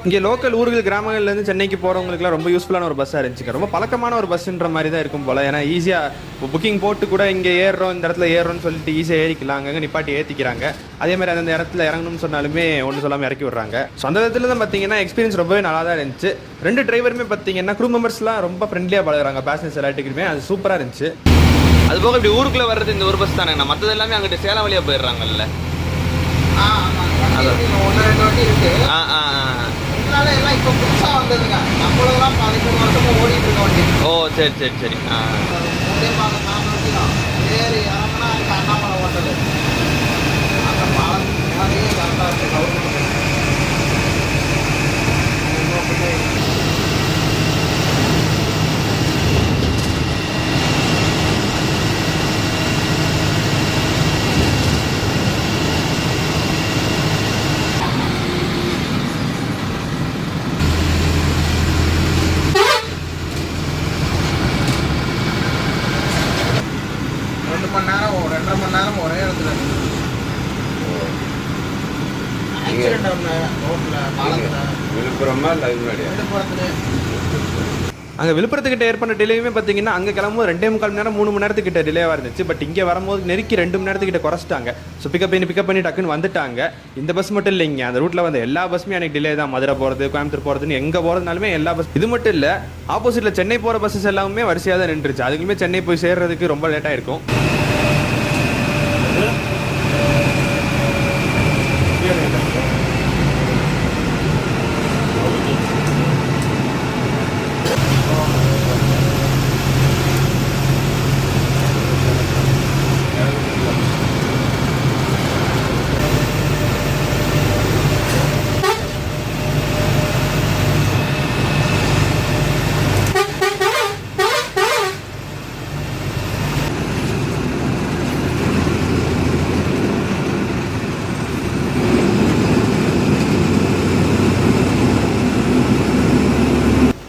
[SPEAKER 1] இங்கே லோக்கல் ஊர்கள் கிராமங்கள்லேருந்து சென்னைக்கு போகிறவங்களுக்குலாம் ரொம்ப யூஸ்ஃபுல்லான ஒரு பஸ்ஸாக இருந்துச்சுங்க. ரொம்ப பழக்கமான ஒரு பஸ்ஸுன்ற மாதிரி தான் இருக்கும் போல். ஏன்னா ஈஸியாக புக்கிங் போட்டு கூட இங்கே ஏறுறோம், இந்த இடத்துல ஏறுறோம்னு சொல்லிட்டு ஈஸியாக ஏறிக்கலாம். அங்கே நிப்பாட்டி ஏற்றிக்கிறாங்க. அதேமாதிரி அந்த இடத்துல இறங்கணும்னு சொன்னாலுமே ஒன்றும் சொல்லாமல் இறக்கி விட்றாங்க. ஸோ அந்த விதத்தில் தான் பார்த்தீங்கன்னா எக்ஸ்பீரியன்ஸ் ரொம்பவே நல்லா தான் இருந்துச்சு. 2 டிரைவருமே பார்த்தீங்கன்னா க்ரூ மெம்பர்ஸ்லாம் ரொம்ப ஃப்ரெண்ட்லியாக பழகுறாங்க. பேசஞ்சர்ஸ் எல்லாத்துக்குமே அது சூப்பராக இருந்துச்சு. அதுபோக இப்படி ஊருக்குள்ளே வர்றது இந்த ஒரு பஸ் தானே, மற்றது எல்லாமே அங்கிட்டு சேலம் வழியாக போயிடுறாங்கல்ல.
[SPEAKER 2] ஒன்று 2 வண்டி இருக்கு. எல்லாம் இப்போ புதுசாக வந்ததுங்க. நம்மளெல்லாம் 13 வருஷமா ஓடிட்டு இருக்க வண்டி.
[SPEAKER 1] ஓ சரி சரி சரி.
[SPEAKER 2] வண்டி தான் ஏறி இறங்கினா அங்கே அண்ணாமலை ஓட்டது அந்த பாலம் மாதிரியே கரெக்டாக இருக்கு.
[SPEAKER 3] விழுப்புரமா இல்லை அது முன்னாடியா?
[SPEAKER 1] அங்கே விழுப்புரத்துக்கிட்ட ஏற்பட்ட டிலேயுமே பார்த்தீங்கன்னா அங்கே கிளம்பும்போது 2.25 மணி நேரம் 3 மணி நேரத்துக்கிட்ட டிலேவாக இருந்துச்சு. பட் இங்கே வரும்போது நெருக்கி 2 மணி நேரத்துக்கிட்ட குறைச்சிட்டாங்க. ஸோ பிக்கப் பண்ணி டக்குன்னு வந்துட்டாங்க. இந்த பஸ் மட்டும் இல்லைங்க, அந்த ரூட்டில் வந்து எல்லா பஸ்ஸுமே எனக்கு டிலே தான். மதுரை போகிறது, கோயம்புத்தூர் போகிறதுன்னு எங்கே போகிறதுனாலுமே எல்லா பஸ். இது மட்டும் இல்லை, ஆப்போசிட்டில் சென்னை போகிற பஸ்ஸஸ் எல்லாமே வரிசையாக தான் நின்றுச்சு. அதுக்குமே சென்னை போய் சேர்றதுக்கு ரொம்ப லேட்டாக இருக்கும்.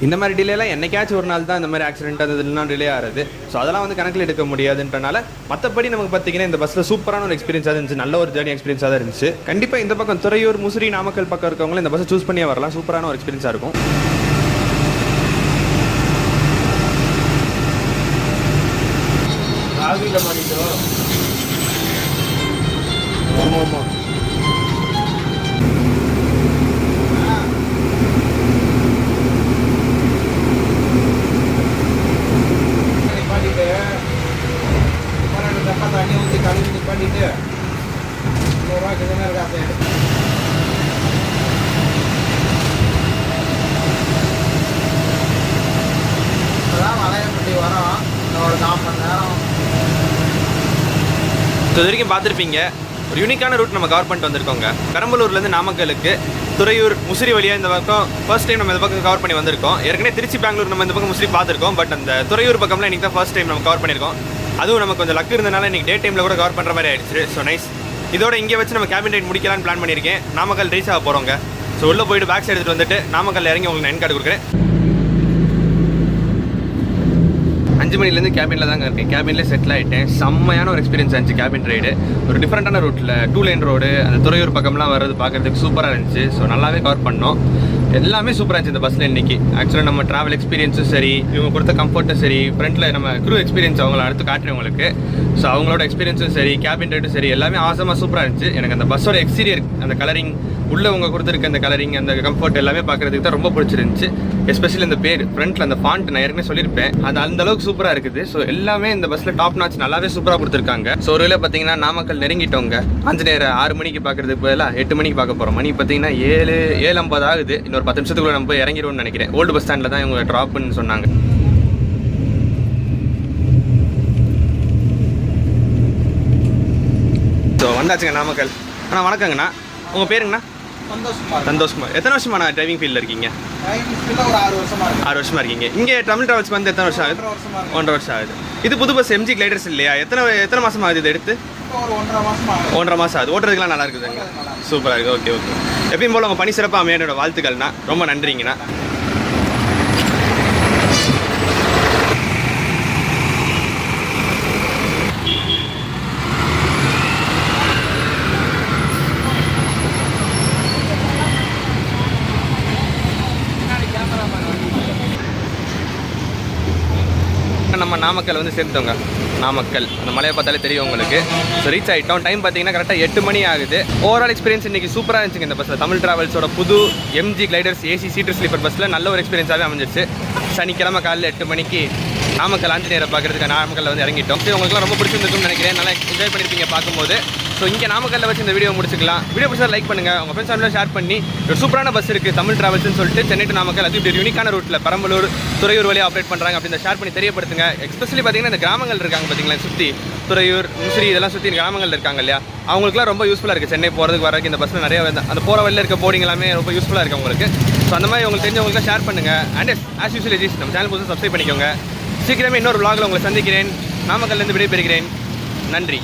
[SPEAKER 1] இந்த மாதிரி டிலேலாம் என்னைக்காச்சும் ஒரு நாள் தான் இந்த மாதிரி ஆக்சிடென்ட் அது இதெல்லாம் டிலே ஆகுது. ஸோ அதெல்லாம் வந்து கணக்கில் எடுக்க முடியாதுன்றனால மற்றபடி நமக்கு பார்த்தீங்கன்னா இந்த பஸ்ஸில் சூப்பரான ஒரு எக்ஸ்பீரியன்ஸாக இருந்துச்சு. நல்ல ஒரு ஜேர்னி எக்ஸ்பீரியன்ஸாக தான் இருந்துச்சு. கண்டிப்பாக இந்த பக்கம் துறையூர், முசிறி, நாமக்கல் பக்கம் இருக்கவங்களும் இந்த பஸ்ஸை சூஸ் பண்ணியே வரலாம். சூப்பரான ஒரு எக்ஸ்பீரியன்ஸாக இருக்கும்.
[SPEAKER 3] ஆவியில் மாட்டிட்டோம். ஆமாம் ஆமாம்.
[SPEAKER 2] தண்ணி ஊற்றி கழுவி நிப்பாட்டிட்டு 100 ரூபாய்க்கு தானே இருக்காது. இப்போதான் வளையப்பட்டி வரோம். இன்னும் ஒரு 4 மணி நேரம்.
[SPEAKER 1] இது வரைக்கும் பார்த்துருப்பீங்க, ஒரு யூனிக்கான ரூட் நம்ம கவர் பண்ணிட்டு வந்திருக்கோங்க. பெரம்பலூர்லேருந்து நாமக்கலுக்கு துறையூர், முசிறி வழியாக இந்த பக்கம் ஃபர்ஸ்ட் டைம் நம்ம இந்த பக்கம் கவர் பண்ணி வந்திருக்கோம். ஏற்கனவே திருச்சி, பெங்களூர் நம்ம இந்த பக்கம் முசிறி பார்த்துருக்கோம். பட் அந்த துறையூர் பக்கம்லாம் இன்றைக்கி தான் ஃபர்ஸ்ட் டைம் நம்ம கவர் பண்ணியிருக்கோம். அதுவும் நமக்கு கொஞ்சம் லக் இருந்தனால இன்றைக்கி டே டைமில் கூட கவர் பண்ணுற மாதிரி ஆயிடுச்சு. So nice. இதோட இங்கே வச்சு நம்ம கேபின் ரைட் முடிக்கலான்னு பிளான் பண்ணியிருக்கேன். நாமக்கல் ரீச் ஆக போகிறோங்க. ஸோ உள்ளே போய்ட்டு பேக் சைடு எடுத்துகிட்டு வந்துட்டு நாமக்கல் இறங்கி உங்களுக்கு நைன் கார்டு கொடுக்குறேன். 5 மணிலேருந்து கேபினில் தாங்க இருக்கேன். கேபின்லேயே செட்டில் ஆகிட்டேன். செம்மையான ஒரு எக்ஸ்பீரியன்ஸ் இருந்துச்சு கேபின் ரைடு. ஒரு டிஃப்ரெண்ட்டான ரூட்டில் 2 லைன் ரோடு, அந்த துறையூர் பக்கம்லாம் வர்றது பார்க்குறதுக்கு சூப்பராக இருந்துச்சு. ஸோ நல்லாவே கவர் பண்ணோம். எல்லாமே சூப்பராக இருந்துச்சு இந்த பஸ்ஸில் இன்றைக்கி. ஆக்சுவலாக நம்ம ட்ராவல் எக்ஸ்பீரியன்ஸும் சரி, இவங்க கொடுத்த கம்ஃபர்ட்டும் சரி, ஃப்ரண்ட்டில் நம்ம க்ரூ எக்ஸ்பீரியன்ஸ் அவங்கள அடுத்து காட்டுறேன் உங்களுக்கு. ஸோ அவங்களோட எக்ஸ்பீரியன்ஸும் சரி, கேபின் ரைடும் சரி, எல்லாமே ஆசமாக சூப்பராக இருந்துச்சு. எனக்கு அந்த பஸ்ஸோட எக்ஸ்டீரியர், அந்த கலரிங், உள்ளே அவங்க கொடுத்துருக்க அந்த கலரிங், அந்த கம்ஃபர்ட் எல்லாமே பார்க்குறதுக்கு தான் ரொம்ப பிடிச்சிருந்துச்சு. எஸ்பெஷலி இந்த பேர் ஃப்ரண்ட்டில் அந்த ஃபாண்ட் நான் ஏற்கனவே சொல்லியிருப்பேன், அது அந்த அளவுக்கு சூப்பராக இருக்குது. ஸோ எல்லாமே இந்த பஸ்ஸில் டாப் நாச் நல்லாவே சூப்பராக கொடுத்துருக்காங்க. ஸோ ஒரு வேளை பார்த்தீங்கன்னா நாமக்கல் நெருங்கிட்டவங்க. ஆஞ்சநேயர் 6 மணிக்கு பார்க்குறதுக்கு பதிலாக 8 மணிக்கு பார்க்க போகிறோம். மணி பார்த்தீங்கன்னா 7:50 ஆகுது. இன்னொரு 10 நிமிஷத்துக்குள்ள நம்ம போய் இறங்கிடுவோம்னு நினைக்கிறேன். ஓல்டு பஸ் ஸ்டாண்டில் தான் இவங்க ட்ராப்னு சொன்னாங்க. ஸோ வந்தாச்சுங்க நாமக்கல். அண்ணா வணக்கங்கண்ணா, உங்கள் பேருங்கண்ணா? சந்தோஷ்குமார். எத்தனை வருஷமா நான் டிரைவிங் ஃபீல்டில் இருக்கீங்க? 6 வருஷமா இருக்கீங்க. இங்கே தமிழ் டிராவல்ஸ்க்கு வந்து எத்தனை வருஷம் ஆகுது? 1.5 வருஷம் ஆகுது. இது புது பஸ் MG கிளைடர்ஸ் இல்லையா? எத்தனை மாதம் ஆகுது இது எடுத்து? 1.5 மாதம் ஆகுது. ஓட்டுறதுக்குலாம் நல்லா இருக்குதுங்க. சூப்பராக இருக்குது. Okay okay. எப்பயும் போல் உங்கள் பணி சிறப்பாக அமையோட வாழ்த்துக்கள்ண்ணா. ரொம்ப நன்றிங்கண்ணா. நம்ம நாமக்கல் வந்து சேர்த்தோங்க. நாமக்கல் அந்த மலையை பார்த்தாலே தெரியும் உங்களுக்கு. ஸோ ரீச் ஆகிட்டோம். டைம் பார்த்தீங்கன்னா கரெக்டாக 8 மணி ஆகுது. ஓவரால் எக்ஸ்பீரியன்ஸ் இன்றைக்கி சூப்பராக இருந்துச்சுங்க இந்த பஸ்ஸில். தமிழ் டிராவல்ஸோட புது MG gliders AC seater sleeper பஸ்ஸில் நல்ல ஒரு எக்ஸ்பீரியன்ஸாகவே அமைஞ்சிச்சு. சனிக்கிழமை காலையில் 8 மணிக்கு நாமக்கல் ஆஞ்சநேயரை பார்க்குறதுக்கு நாமக்கல்ல வந்து இறங்கிட்டோம். ஸோ உங்களுக்குலாம் ரொம்ப பிடிச்சிருந்துக்குன்னு நினைக்கிறேன். நல்லா என்ஜாய் பண்ணியிருப்பீங்க பார்க்கும்போது. ஸோ இங்கே நாமக்கல்ல வச்சு இந்த வீடியோ முடிச்சுக்கலாம். வீடியோ பிடிச்சா லைக் பண்ணுங்கள், உங்கள் ஃப்ரெண்ட்ஸ் ஃபேமிலியில் ஷேர் பண்ணி. ஒரு சூப்பரான பஸ் இருக்குது தமிழ் டிராவல்ஸ்னு சொல்லிட்டு, சென்னை டு நாமக்கல். அது இப்படி யூனிக்கான ரூட்டில் பெரம்பலூர், துறையூர் வழியாக ஆப்ரேட் பண்ணுறாங்க. அப்படி இந்த ஷேர் பண்ணி தெரியப்படுத்துங்க. எஸ்பெஷலி பார்த்தீங்கன்னா இந்த கிராமங்கள் இருக்காங்க பார்த்தீங்களா, சுற்றி துறையூர், முசிறி இதெல்லாம் சுற்றி கிராமங்கள் இருக்காங்க இல்லையா, அவங்களுக்குலாம் ரொம்ப யூஸ்ஃபுல்லாக இருக்குது. சென்னை போகிறதுக்கு வரதுக்கு இந்த பஸ்ஸில் நிறைய அந்த போகிற வழியில் இருக்க போர்டிங் எல்லாமே ரொம்ப யூஸ்ஃபுல்லாக இருக்குது உங்களுக்கு. ஸோ அந்த மாதிரி உங்களுக்கு தெரிஞ்சவங்களுக்கு ஷேர் பண்ணுங்கள். அண்ட் ஆஸ் யூஸ்வல் எஜிஸ் நம்ம சேனல் புதுசாக சப்ஸ்கிரைப் பண்ணிக்கோங்க. சீக்கிரமே இன்னொரு vlogல உங்களை சந்திக்கிறேன். நாமக்கல்லேருந்து விடைபெறுகிறேன். நன்றி.